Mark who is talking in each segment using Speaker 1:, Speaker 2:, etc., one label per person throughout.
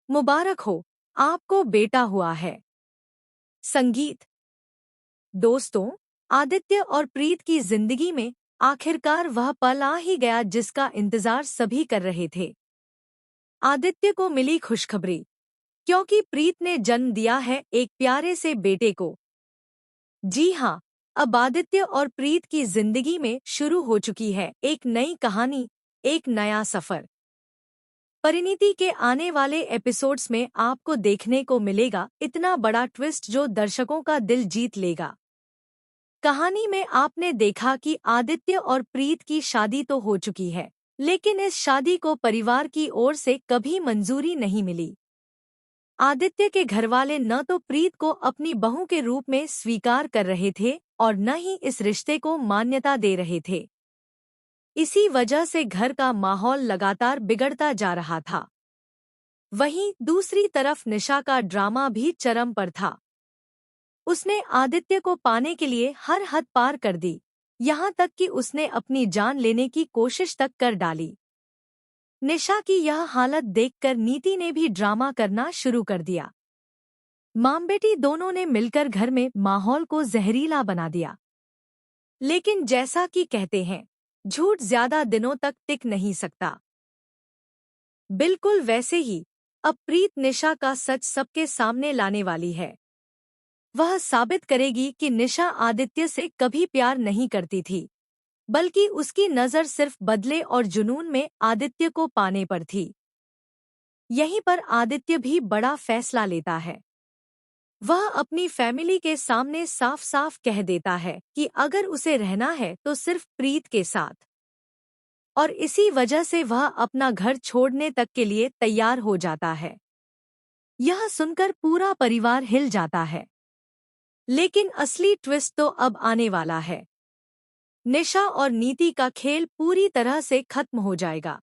Speaker 1: मुबारक हो, आपको बेटा हुआ है। संगीत। दोस्तों, आदित्य और प्रीत की जिंदगी में आखिरकार वह पल आ ही गया जिसका इंतजार सभी कर रहे थे। आदित्य को मिली खुशखबरी, क्योंकि प्रीत ने जन्म दिया है एक प्यारे से बेटे को। जी हाँ, अब आदित्य और प्रीत की जिंदगी में शुरू हो चुकी है एक नई कहानी, एक नया सफर। परिणीति के आने वाले एपिसोड्स में आपको देखने को मिलेगा इतना बड़ा ट्विस्ट जो दर्शकों का दिल जीत लेगा। कहानी में आपने देखा कि आदित्य और प्रीत की शादी तो हो चुकी है, लेकिन इस शादी को परिवार की ओर से कभी मंजूरी नहीं मिली। आदित्य के घरवाले न तो प्रीत को अपनी बहू के रूप में स्वीकार कर रहे थे और न ही इस रिश्ते को मान्यता दे रहे थे। इसी वजह से घर का माहौल लगातार बिगड़ता जा रहा था। वहीं दूसरी तरफ निशा का ड्रामा भी चरम पर था। उसने आदित्य को पाने के लिए हर हद पार कर दी, यहाँ तक कि उसने अपनी जान लेने की कोशिश तक कर डाली। निशा की यह हालत देखकर नीति ने भी ड्रामा करना शुरू कर दिया। मां बेटी दोनों ने मिलकर घर में माहौल को जहरीला बना दिया। लेकिन जैसा कि कहते हैं, झूठ ज्यादा दिनों तक टिक नहीं सकता। बिल्कुल वैसे ही अब प्रीत निशा का सच सबके सामने लाने वाली है। वह साबित करेगी कि निशा आदित्य से कभी प्यार नहीं करती थी, बल्कि उसकी नज़र सिर्फ बदले और जुनून में आदित्य को पाने पर थी। यहीं पर आदित्य भी बड़ा फैसला लेता है। वह अपनी फैमिली के सामने साफ साफ कह देता है कि अगर उसे रहना है तो सिर्फ प्रीत के साथ, और इसी वजह से वह अपना घर छोड़ने तक के लिए तैयार हो जाता है। यह सुनकर पूरा परिवार हिल जाता है। लेकिन असली ट्विस्ट तो अब आने वाला है। निशा और नीति का खेल पूरी तरह से खत्म हो जाएगा।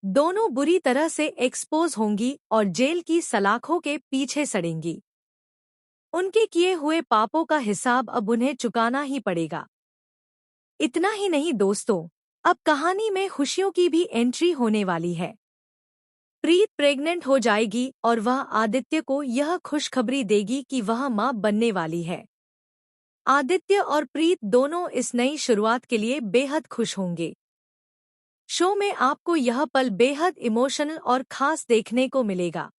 Speaker 1: दोनों बुरी तरह से एक्सपोज होंगी और जेल की सलाखों के पीछे सड़ेंगी। उनके किए हुए पापों का हिसाब अब उन्हें चुकाना ही पड़ेगा। इतना ही नहीं दोस्तों, अब कहानी में खुशियों की भी एंट्री होने वाली है। प्रीत प्रेग्नेंट हो जाएगी और वह आदित्य को यह खुशखबरी देगी कि वह मां बनने वाली है। आदित्य और प्रीत दोनों इस नई शुरुआत के लिए बेहद खुश होंगे। शो में आपको यह पल बेहद इमोशनल और खास देखने को मिलेगा।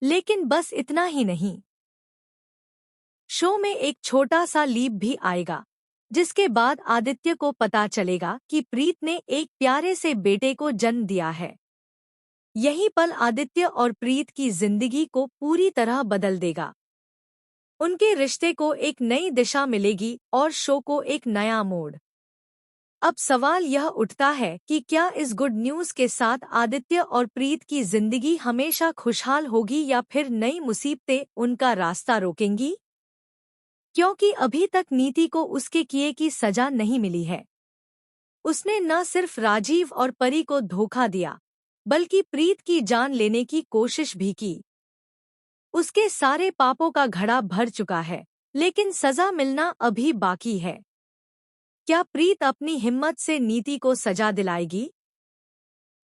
Speaker 1: लेकिन बस इतना ही नहीं, शो में एक छोटा सा लीप भी आएगा, जिसके बाद आदित्य को पता चलेगा कि प्रीत ने एक प्यारे से बेटे को जन्म दिया है। यही पल आदित्य और प्रीत की जिंदगी को पूरी तरह बदल देगा। उनके रिश्ते को एक नई दिशा मिलेगी और शो को एक नया मोड़। अब सवाल यह उठता है कि क्या इस गुड न्यूज़ के साथ आदित्य और प्रीत की जिंदगी हमेशा खुशहाल होगी या फिर नई मुसीबतें उनका रास्ता रोकेंगी? क्योंकि अभी तक नीति को उसके किए की सजा नहीं मिली है। उसने न सिर्फ राजीव और परी को धोखा दिया, बल्कि प्रीत की जान लेने की कोशिश भी की। उसके सारे पापों का घड़ा भर चुका है, लेकिन सजा मिलना अभी बाकी है। क्या प्रीत अपनी हिम्मत से नीति को सजा दिलाएगी,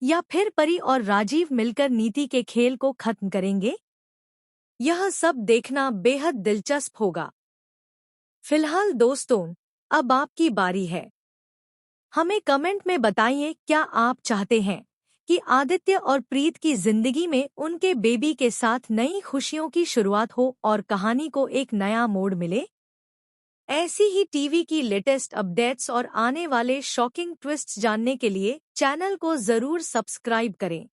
Speaker 1: या फिर परी और राजीव मिलकर नीति के खेल को खत्म करेंगे? यह सब देखना बेहद दिलचस्प होगा। फिलहाल दोस्तों, अब आपकी बारी है। हमें कमेंट में बताइए, क्या आप चाहते हैं कि आदित्य और प्रीत की जिंदगी में उनके बेबी के साथ नई खुशियों की शुरुआत हो और कहानी को एक नया मोड़ मिले? ऐसी ही टीवी की लेटेस्ट अपडेट्स और आने वाले शॉकिंग ट्विस्ट्स जानने के लिए चैनल को जरूर सब्सक्राइब करें।